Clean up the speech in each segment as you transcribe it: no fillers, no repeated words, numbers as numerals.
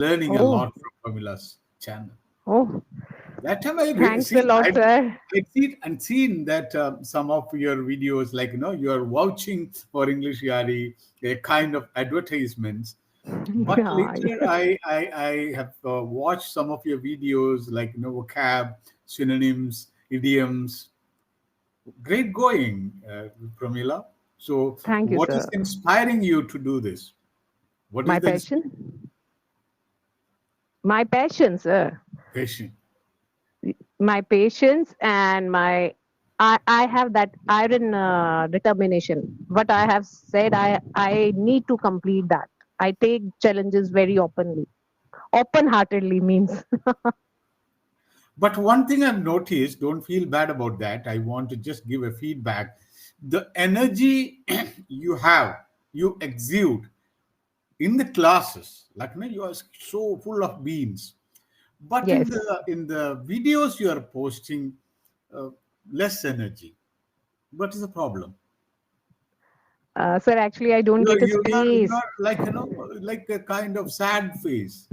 learning a Oh, lot from Pamila's channel. oh, That time thanks a lot, sir. I see and seen that some of your videos, like you are vouching for English Yari, a kind of advertisements. But Yeah, later, I have watched some of your videos, like vocab, synonyms, idioms. Great going, Pramila. So, thank you, what is sir. inspiring you to do this? What is My the passion, my passion, sir. inspiration? My patience and I have that iron determination. What I have said, I need to complete that. I take challenges very openly, open-heartedly means. But one thing I've noticed, don't feel bad about that. I want to just give a feedback. The energy you have, you exude in the classes, like you are so full of beans. But in Yes, the videos you are posting, uh, less energy. What is the problem? sir. Actually, I don't get a space. You're like like a kind of sad face.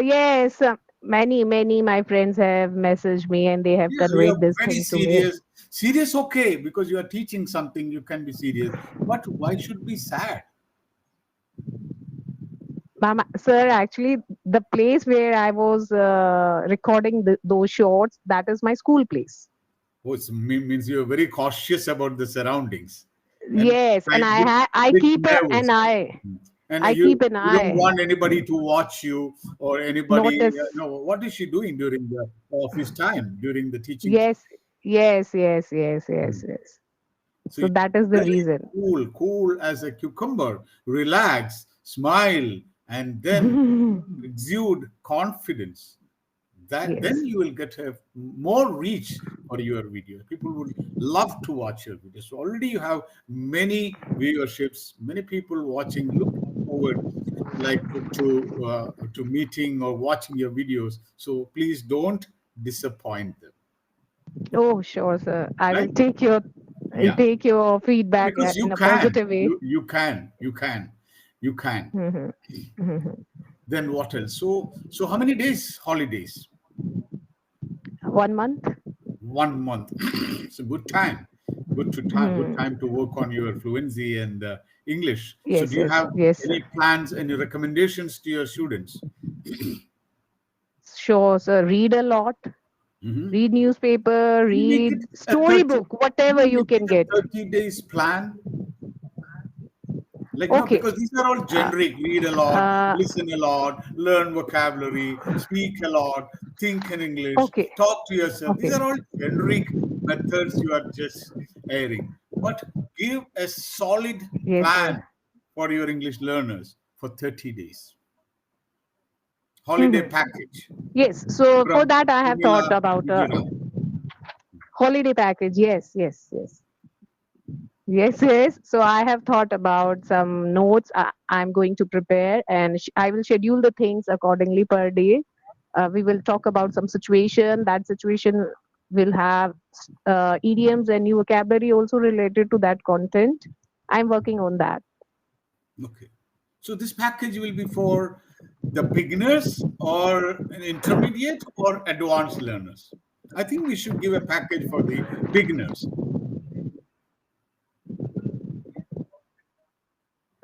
Yes, many my friends have messaged me and they have Yeah, you are conveyed this very thing to me. serious. Serious, okay, because you are teaching something, you can be serious. But why should be sad? Mama, sir, actually, the place where I was recording those shorts, that is my school place. Oh, means you're very cautious about the surroundings and Yes, and kind bit, I bit keep an nervous. eye. And I keep an you don't eye. want anybody to watch you or anybody. Notice. What is she doing during the office time, during the teaching time? Yes, Hmm. yes. So So you that is the very reason. cool as a cucumber. Relax, smile, and then exude confidence. That then Yes. you will get a more reach for your video. People would love to watch your videos. So already you have many viewerships, many people watching, looking forward like to meeting or watching your videos. So please don't disappoint them. Oh, sure, sir. Right? I'll Yeah. take your feedback Because you in a can. positive way. You can. Mhm, mhm. Then what else? So how many days holidays? 1 month. 1 month. It's a good time. Good Mhm. time to work on your fluency and English. So do Yes, you yes, have yes, sir. any plans, any recommendations to your students? Sure, sir. Read a lot. Hmm. Read newspaper. Can you make it Read a 30? storybook. Can Whatever you you make it can a get. 30 days plan? Like, no, Okay. because these are all Uh, generic. Read a lot, uh, listen a lot, learn vocabulary, speak a lot, think in English, okay. talk to yourself. These Okay. are all generic methods you are just airing. But give a solid Yes, plan sir. for your English learners for 30 days. Holiday Mhm. package Yes. So for from that, I have thought Pumila, about a Gujarat. holiday package. Yes. So I have thought about some notes I'm going to prepare, and I will schedule the things accordingly per day. We will talk about some situation. That situation will have idioms and new vocabulary also related to that content. I'm working on that. Okay. So this package will be for the beginners or an intermediate or advanced learners. I think we should give a package for the beginners.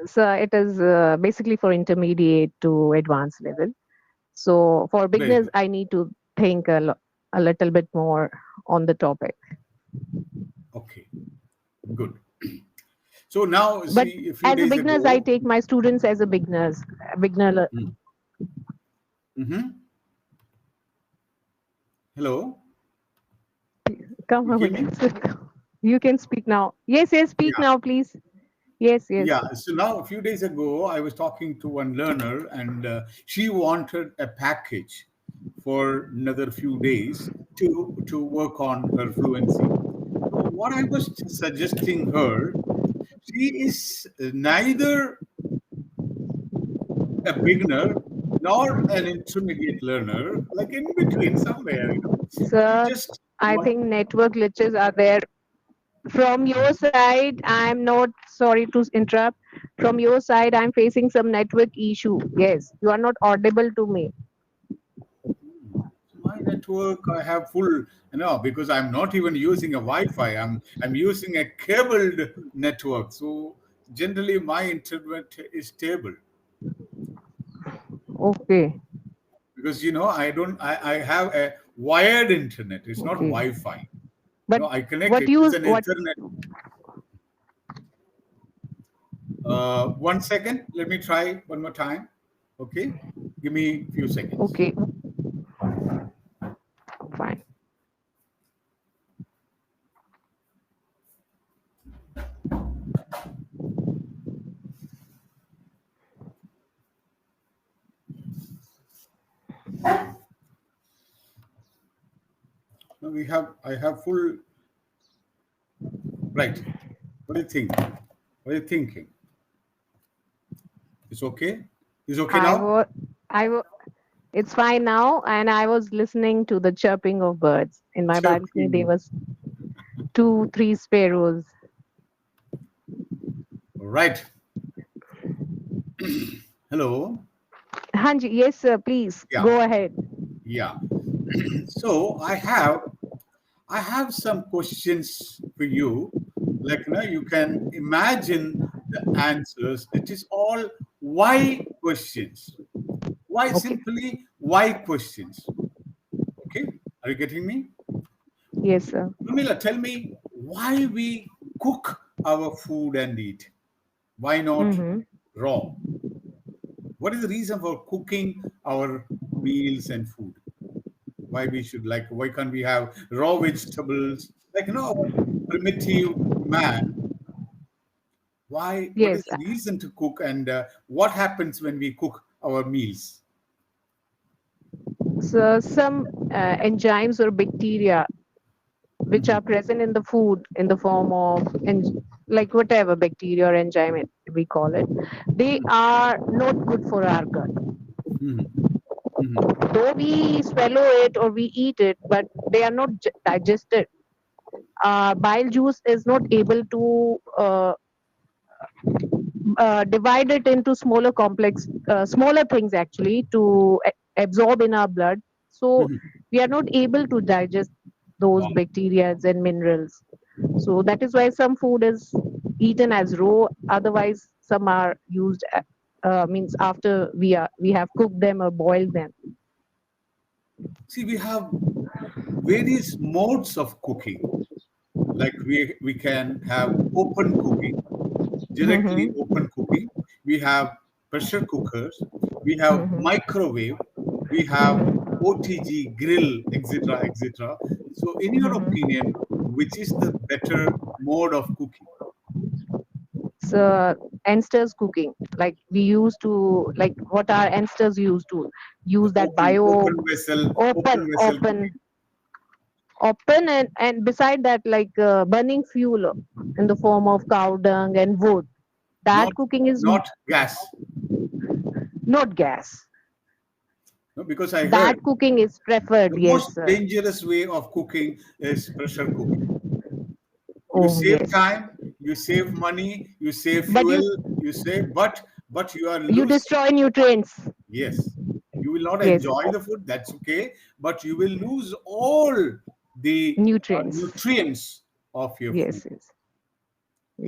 So it is basically for intermediate to advanced level. So for Very beginners, good. I need to think a little bit more on the topic. Okay, good. So now, But see, a few as a days beginners, I ago, take my students as a beginner. Mhm. Hello, Come you on, hear me? you can speak now. Yes, speak Yeah. now, please. Yes. Yeah, so now a few days ago, I was talking to one learner, and she wanted a package for another few days to work on her fluency. So what I was suggesting her, she is neither a beginner nor an intermediate learner, like in between somewhere. She Sir, just I want. think network glitches are there from your side. I'm not sorry to interrupt. From your side, I'm facing some network issue. Yes, you are not audible to me. My network, I have full, because I'm not even using a Wi-Fi. I'm using a cabled network. So generally, my internet is stable Okay, because I don't. I have a wired internet. It's not okay. Wi-Fi. But I connect what it. It's use an what? internet. 1 second. Let me try one more time. Okay, give me a few seconds. Okay, fine. No, we have. I have full. Right. What do you think? What are you thinking? It's okay. It's okay I now. was, I was. It's fine now, and I was listening to the chirping of birds in my balcony. There Chirping. was two, three sparrows. Right. Hello. Hanji, yes, sir. Please Yeah. go ahead. Yeah. So I have some questions for you. Like you can imagine the answers. It is all why questions. Why Okay. simply why questions? Okay. Are you getting me? Yes, sir. Pramila, tell me why we cook our food and eat. Why not Mm-hmm. raw? What is the reason for cooking our meals and food? Why we should like? Why can't we have raw vegetables? Like our primitive man. Why? What is Yes. the reason to cook, and what happens when we cook our meals? So some enzymes or bacteria which Mhm, are present in the food in the form of like whatever bacteria or enzyme we call it, they mhm, are not good for our gut. mhm, mhm, Though we swallow it or we eat it, but they are not digested. Bile juice is not able to divide it into smaller complex smaller things actually to absorb in our blood, so mhm. we are not able to digest those Wow. bacteria and minerals. So that is why some food is eaten as raw, otherwise some are used means after we have cooked them or boiled them. See, we have various modes of cooking. Like we can have open cooking, directly Mm-hmm. open cooking. We have pressure cookers. We have Mm-hmm. microwave. We have OTG, grill, etc., etc. So, in your Mm-hmm. opinion, which is the better mode of cooking? So ancestors cooking, like we used to, like what our ancestors used to The use, that open, bio open open vessel open cooking. open, and beside that, like burning fuel in the form of cow dung and wood. Not That cooking is not gas. not gas. No, because I heard That cooking is preferred, the yes, most sir. dangerous way of cooking is pressure cooking. You Oh save yes, time, you save money, you save but fuel, you save, but you are you losing. destroy nutrients. Yes, you will not Yes, enjoy the food. That's okay, but you will lose all the nutrients. nutrients of your food. Yes, yes,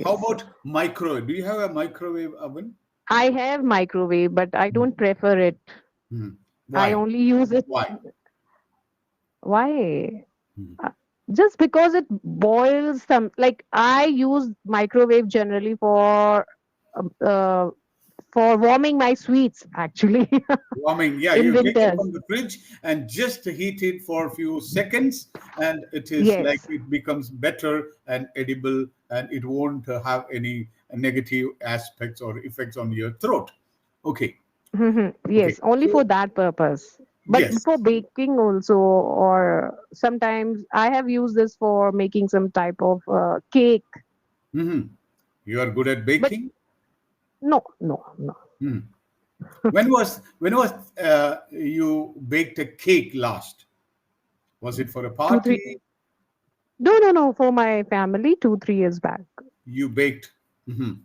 How yes, sir. about microwave? Do you have a microwave oven? I have microwave, but I don't prefer it. Mhm. I Why? only use it. Why? Why? Mhm. Uh, just because it boils some. Like I use microwave generally um, uh, for warming my sweets. Actually, Warming, yeah, in you take it winters. from the fridge and just heat it for a few seconds, and it is like Yes. it becomes better and edible, and it won't have any negative aspects or effects on your throat. Okay, Mhm. okay. Yes, only for So, that purpose. But yes, for baking also, or sometimes I have used this for making some type of cake. mhm, you are good at But baking. no, no, no. Mhm. When was you baked a cake last? Was it for a Two, three. party? No, no, no. For my family, 2, 3 years back. You baked. Mhm.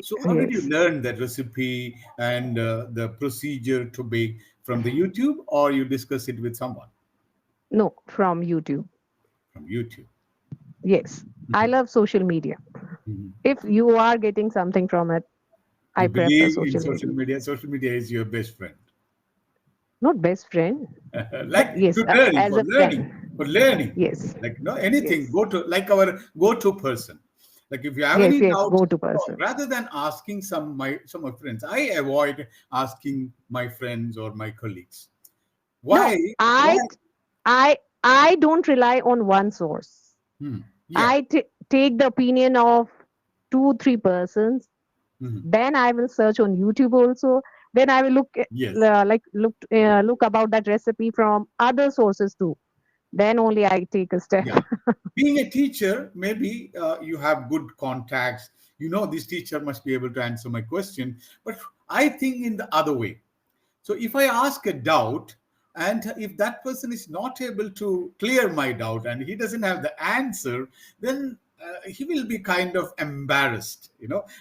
So how did you Yes. learn that recipe and the procedure to bake from the YouTube, or you discuss it with someone No, from YouTube. from YouTube? Yes. I Mhm. love social media. Mhm. If you are getting something from it, I You prefer believe in social social media. media. Social media is your best friend. Not best friend, but Like yes, tutoring as a friend. for learning, Yes. like no anything, Yes. go to like our go-to person. Like if you have Yes. any Yes. doubt, Go to no, person. rather than asking some of my friends, I avoid asking my friends or my colleagues. No, Why? I don't rely on one source. Yeah. Take the opinion of two, three persons. Mhm. Then I will search on YouTube also. Then I will Yes. look about that recipe from other sources too. Then only I take a step. Yeah. Being a teacher, maybe you have good contacts. You know, this teacher must be able to answer my question. But I think in the other way. So if I ask a doubt, and if that person is not able to clear my doubt and he doesn't have the answer, then he will be kind of embarrassed.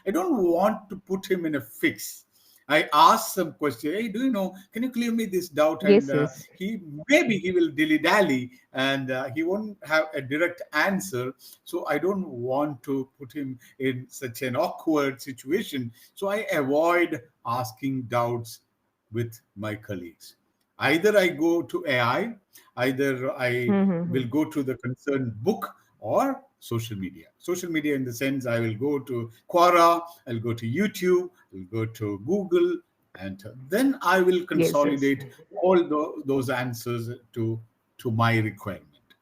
I don't want to put him in a fix. I ask some question. Hey, do you know? Can you clear me this doubt? And Yes, yes, he will dilly dally and he won't have a direct answer. So I don't want to put him in such an awkward situation. So I avoid asking doubts with my colleagues. Either I go to AI, either I mm-hmm. will go to the concerned book or social media. Social media, in the sense, I will go to Quora, I'll go to YouTube, I'll go to Google, and then I will Yes, yes, consolidate all those answers to my requirement.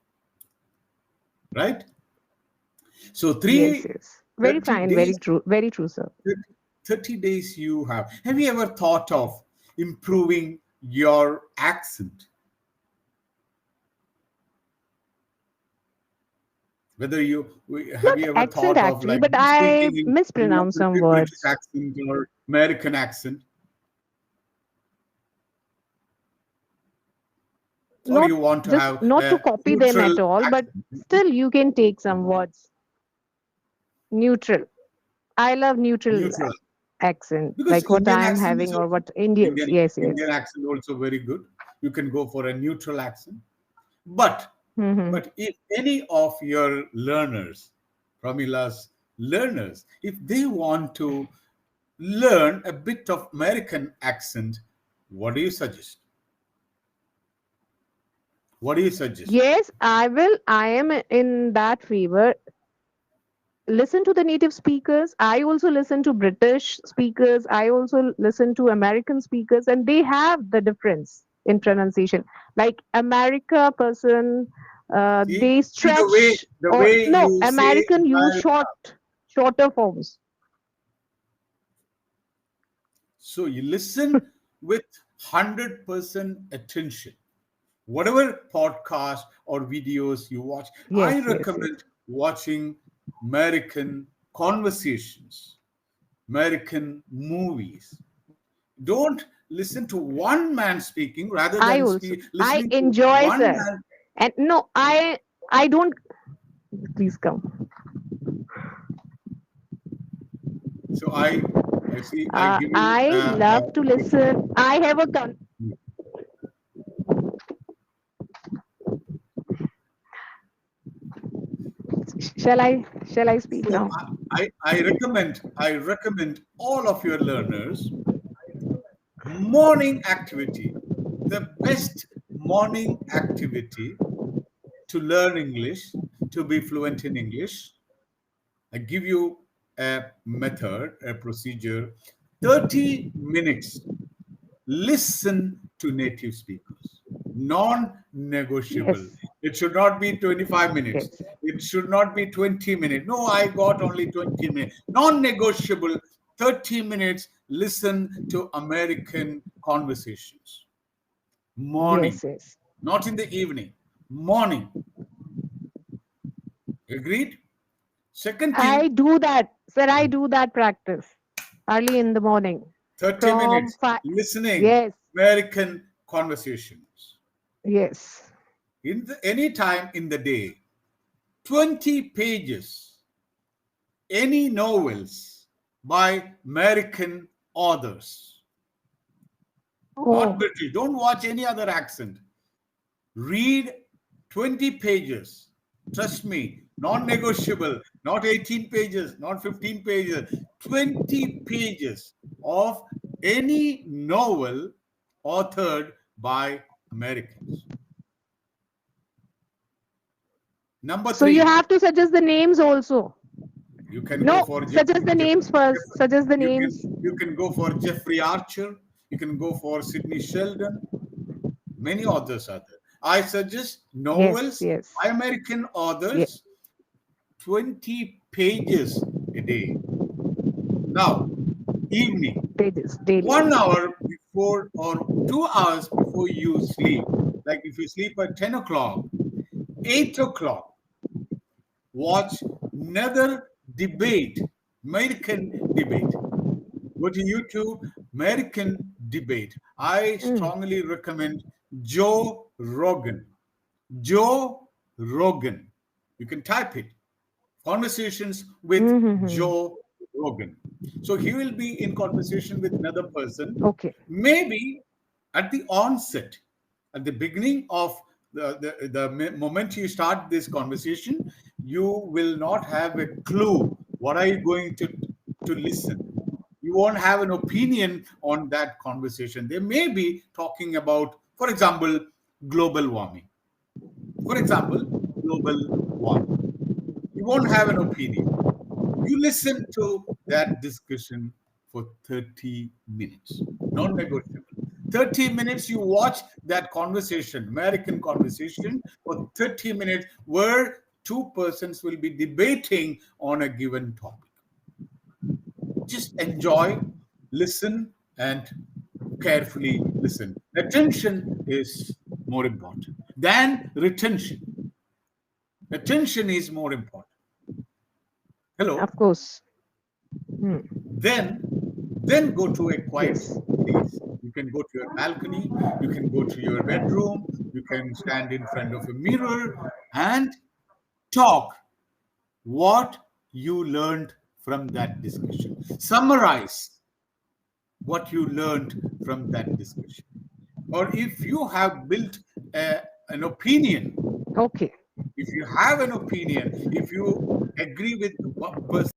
Right? So yes, yes. Very 30 fine, days, very true, sir. 30 days you have. Have you ever thought of improving your accent? Whether have Not you ever accent thought of actually, like but I speaking in a mispronounce some British words. accent or American accent, or Not you want to just have not to a copy them neutral at all, but accent? still you can take some words. Neutral. I love neutral Neutral, accent, because like what Indian I'm accent is having or also what Indians. Indian Yes, Indian yes. accent also very good. You can go for a neutral accent, but Mm-hmm. if any of your learners, Pramila's learners, if they want to learn a bit of American accent, what do you suggest? What do you suggest? Yes, I will. I am in that favor. Listen to the native speakers. I also listen to British speakers. I also listen to American speakers, and they have the difference in pronunciation. Like America person, they See stretch, the or way no, you say American use America. shorter forms. So you listen with 100% attention. Whatever podcast or videos you watch, I Yes, yes, yes. recommend watching American conversations, American movies. Don't listen to one man speaking rather I than also I listening to enjoy, one sir. man. And no, I don't. Please come. So I see. I give you. I love to listen. I have a shall I speak So now? I recommend all of your learners morning activity. The best morning activity to learn English, to be fluent in English. I give you a method, a procedure. 30 minutes. Listen to native speakers. Non-negotiable. Yes, It should not be 25 minutes. yes, It should not be 20 minutes. No, I got only 20 minutes. Non-negotiable. 30 minutes. Listen to American conversations. Morning, yes, yes. not in the evening. Morning. Agreed? Second I thing, do that, sir. I do that practice early in the morning 30 from minutes 5. listening Yes, American conversations. yes, Any time in the day, 20 pages, any novels, by American authors, not Oh, British. Don't watch any other accent. Read 20 pages. Trust me, non negotiable, not 18 pages, not 15 pages, 20 pages of any novel authored by Americans. Number so you three, have to suggest the names also. you can go No, for suggest the names first. Suggest the names. You can go for Jeffrey Archer. You can go for Sidney Sheldon. Many authors are there. I suggest Yes, novels yes, by American yes. authors, 20 pages a day. Now, evening, Pages daily. 1 hour before or 2 hours before you sleep, like if you sleep at 10 o'clock, 8 o'clock, watch another debate, American debate. Go to YouTube, American debate. I Mm. strongly recommend Joe Rogan. Joe Rogan. You can type it. Conversations with Mm-hmm. Joe Rogan. So he will be in conversation with another person. Okay. Maybe at the onset, at the beginning of the moment you start this conversation, you will not have a clue what are you going to listen. You won't have an opinion on that conversation. They may be talking about, for example, global warming. For example, global warming. You won't have an opinion. You listen to that discussion for 30 minutes, non negotiable. 30 minutes, you watch that conversation, American conversation, for 30 minutes, where two persons will be debating on a given topic. Just enjoy, listen, and carefully listen. Attention is more important than retention. Attention is more important. Of Hello. course. Hmm. then then go to a quiet Yes. place. You can go to your balcony, you can go to your bedroom, you can stand in front of a mirror and talk what you learned from that discussion. Summarize what you learned from that discussion. Or if you have built an opinion, Okay. if you have an opinion, if you agree with one person